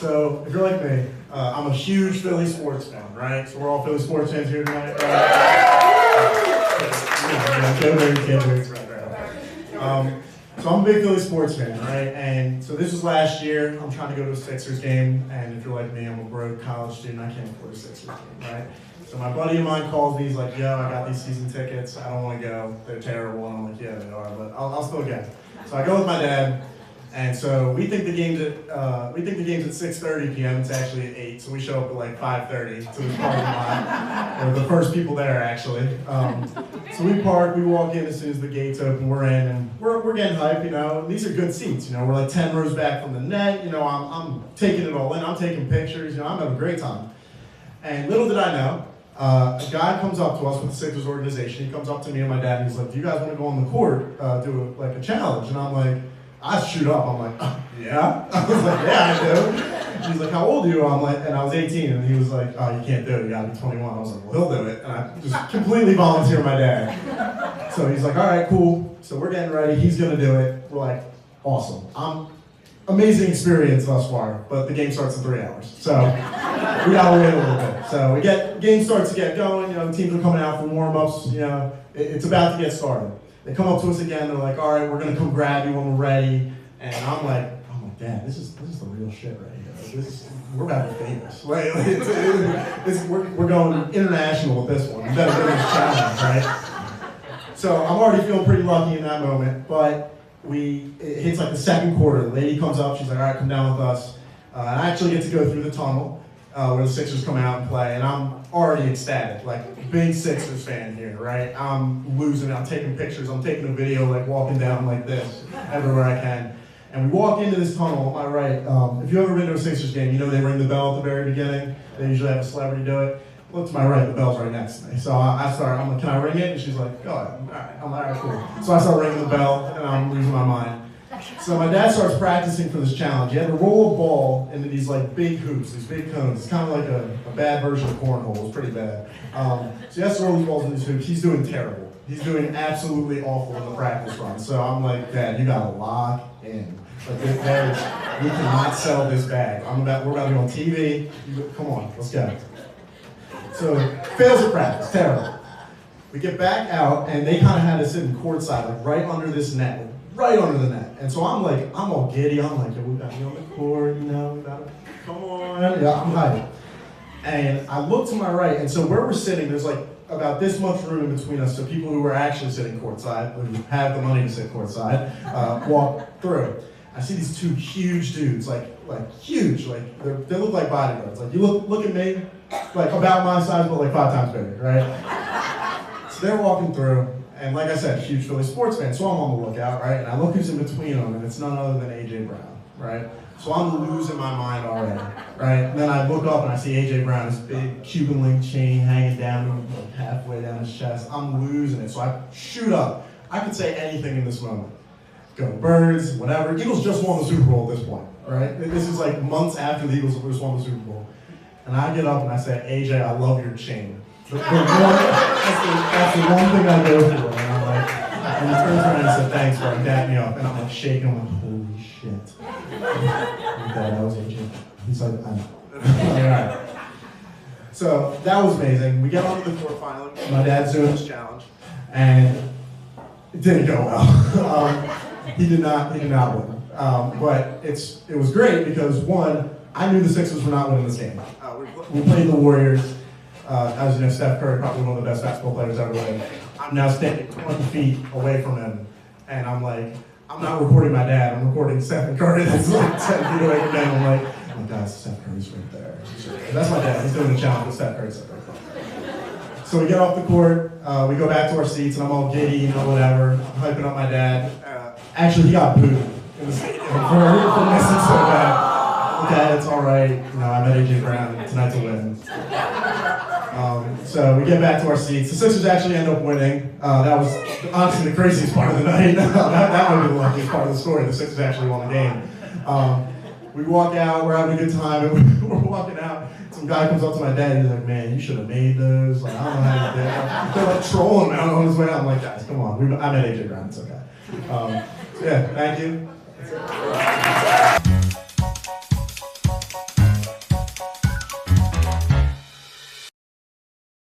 So if you're like me, I'm a huge Philly sports fan, right? So we're all Philly sports fans here tonight, right? So I'm a big Philly sports fan, right? And so this was last year. I'm trying to go to a Sixers game, and if you're like me, I'm a broke college student. I can't afford a Sixers game, right? So my buddy of mine calls me. He's like, "Yo, I got these season tickets. I don't want to go. They're terrible." And I'm like, "Yeah, they are, but I'll still go." So I go with my dad. And so we think the game's at 6:30 p.m. It's actually at 8, so we show up at like 5:30 to this parking lot. We're the first people there, actually. So we park, we walk in as soon as the gates open, we're in, and we're getting hyped, you know. And these are good seats, you know. We're like 10 rows back from the net, you know. I'm taking it all in. I'm taking pictures, you know. I'm having a great time. And little did I know, a guy comes up to us with the Sixers organization. He comes up to me and my dad, and he's like, "Do you guys want to go on the court, do a challenge?" And I'm like, I shoot up. I'm like, "Yeah." I was like, "Yeah, I do." He's like, "How old are you?" I'm like, and I was 18, and he was like, "Oh, you can't do it. You gotta be 21." I was like, "Well, he'll do it," and I just completely volunteer my dad. So he's like, "All right, cool." So we're getting ready. He's gonna do it. We're like, "Awesome." Amazing experience thus far, but the game starts in 3 hours, so we gotta wait a little bit. So game starts to get going. You know, the teams are coming out for warm-ups. You know, it's about to get started. They come up to us again, they're like, "All right, we're gonna come grab you when we're ready." And I'm like, "Dad, this is the real shit right here. We're about to be famous. Like, we're going international with this one. We better do this challenge, right?" So I'm already feeling pretty lucky in that moment, but it hits like the second quarter. The lady comes up, she's like, "All right, come down with us." And I actually get to go through the tunnel where the Sixers come out and play, and I'm already ecstatic, like big Sixers fan here, right? I'm losing it. I'm taking pictures. I'm taking a video, like walking down like this everywhere I can. And we walk into this tunnel on my right. If you've ever been to a Sixers game, you know they ring the bell at the very beginning. They usually have a celebrity do it. Look to my right, the bell's right next to me. So I'm like, "Can I ring it?" And she's like, "Go ahead." All right. I'm like, "All right, cool." So I start ringing the bell, and I'm losing my mind. So my dad starts practicing for this challenge. He had to roll a ball into these like big hoops, these big cones. It's kind of like a bad version of cornhole. It was pretty bad. So he has to roll these balls in these hoops. He's doing terrible. He's doing absolutely awful in the practice run. So I'm like, "Dad, you gotta lock in. Like, we cannot sell this bag. We're about to be on TV. Come on, let's go." So fails at practice, terrible. We get back out, and they kind of had us sitting courtside, like right under this net. Right under the net. And so I'm all giddy. I'm like, "Yeah, we gotta be on the court, you know, we gotta, come on." Yeah, I'm hyped. And I look to my right, and so where we're sitting, there's like about this much room in between us, so people who are actually sitting courtside, who have the money to sit courtside, walk through. I see these two huge dudes, like huge, like they look like bodyguards. Like, you look at me, like about my size, but like 5 times bigger, right? So they're walking through. And like I said, huge Philly sports fan, so I'm on the lookout, right? And I look who's in between them, and it's none other than A.J. Brown, right? So I'm losing my mind already, right? And then I look up and I see A.J. Brown, this big Cuban link chain hanging down, like halfway down his chest. I'm losing it, so I shoot up. I could say anything in this moment. Go Birds, whatever. Eagles just won the Super Bowl at this point, right? This is like months after the Eagles just won the Super Bowl. And I get up and I say, "AJ, I love your chain." That's the one thing I go for, and I'm like, and he turns around and said, "Thanks, bro," and dapped me up, and I'm like shaking, I'm like, "Holy shit." And that was AJ. He's like, "I know." All right. So that was amazing. We get onto the court finally. My dad's doing this challenge, and it didn't go well. He did not win. But it was great because, one, I knew the Sixers were not winning this game. We played the Warriors. As you know, Steph Curry, probably one of the best basketball players ever lived. I'm now standing 20 feet away from him, and I'm like, I'm not recording my dad, I'm recording Steph Curry that's like 10 feet away from him. I'm like, "Guys, Steph Curry's right there." That's my dad, he's doing the challenge with Steph Curry. So we get off the court, we go back to our seats, and I'm all giddy, you know, whatever. I'm hyping up my dad. Actually, he got booed in the stadium for missing so bad. "Dad, it's all right. You know, I met A.J. Brown. Tonight's a win." So we get back to our seats. The Sixers actually end up winning. That was honestly the craziest part of the night. that might be the luckiest part of the story. The Sixers actually won the game. We walk out, we're having a good time, and we're walking out. Some guy comes up to my dad, he's like, "Man, you should have made those. Like, I don't know how you did it." They're like trolling him out on his way out. I'm like, "Guys, come on. I met A.J. Brown, it's okay." So yeah, thank you.